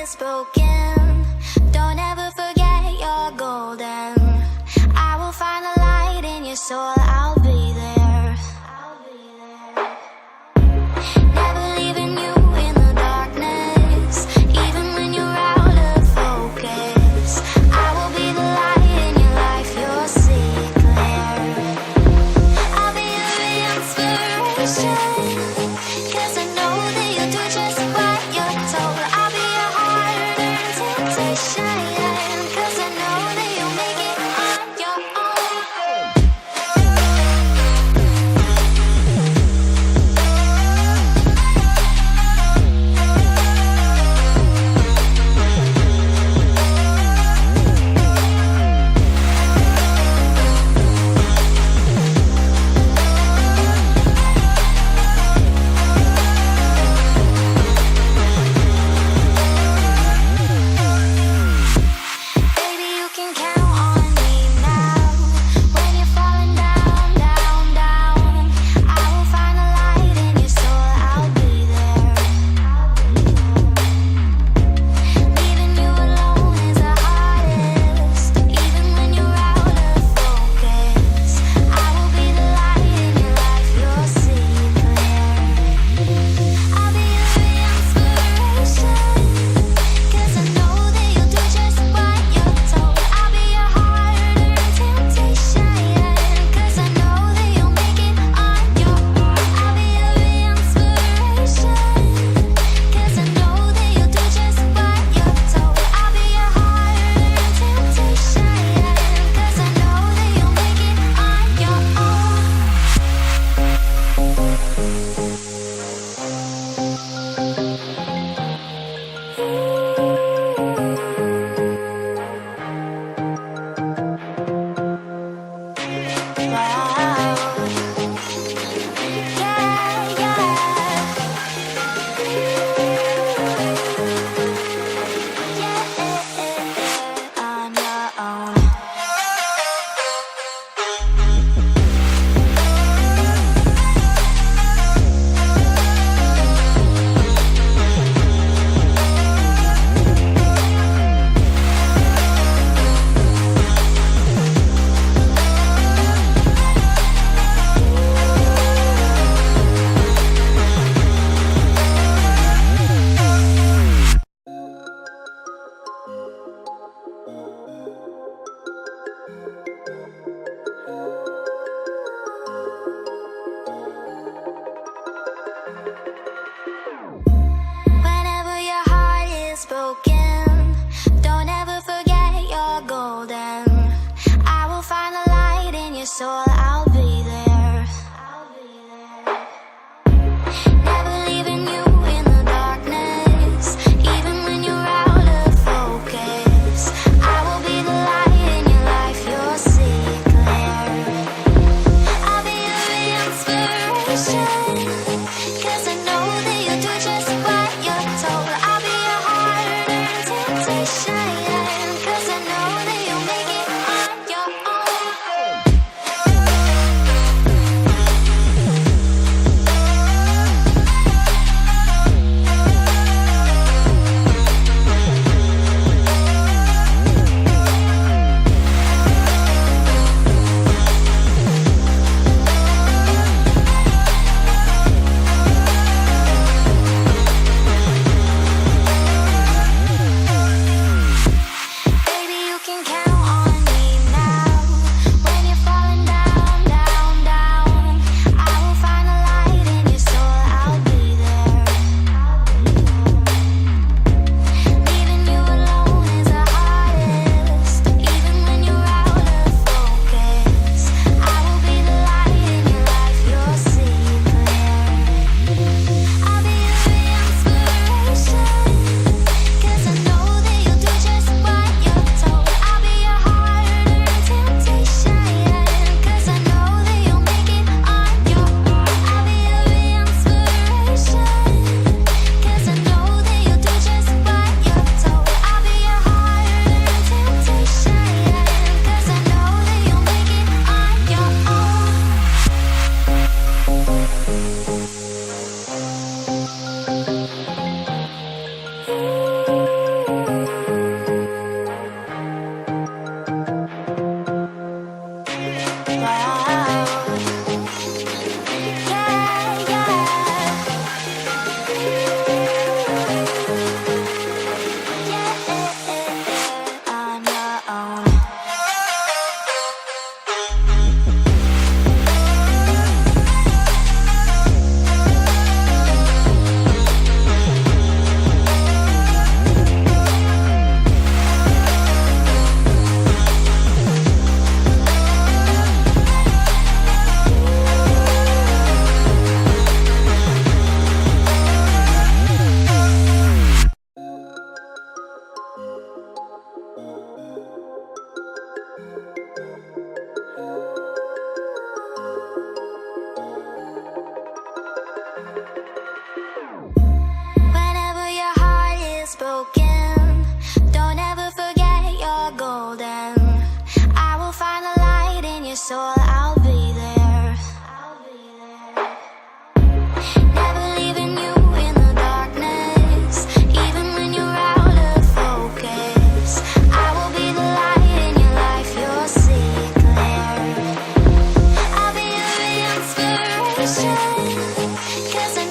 is broken, don't ever forget you're golden. I will find the light in your soul, I'll be there. Never leaving you in the darkness, even when you're out of focus. I will be the light in your life, you'll see it clear. I'll be your inspiration, 'cause I know that you'll do just what you're told. I'll be your hard-earned temptation, 'cause I know that you'll make it on your own. Baby, you can count on me now. When you're falling down, down, down, I will find the light in your soul, I'll be there. Leaving you alone is the hardest, even when you're out of focus. I will be the light in your life, you'll see it clear. I'll be your inspiration, 'cause I know that you'll do just what you're told. I'll be your hard-earned temptation, 'cause I know that you'll make it on your own. I'll be your inspiration, 'cause I know that you'll do just what you're told. I'll be your hard-earned temptation, 'cause I know that you'll make it on your own. On your own. Whenever your heart is broken, don't ever forget you're golden. I will find the light in your soul, I'll be there. Never leaving you in the darkness, even when you're out of focus. I will be the light in your life, you'll see it clear. I'll be your inspiration, 'cause I know that you'll do just what you're told. I'll be your hard-earned temptation, 'cause I know that you'll make it on your own. 'Cause I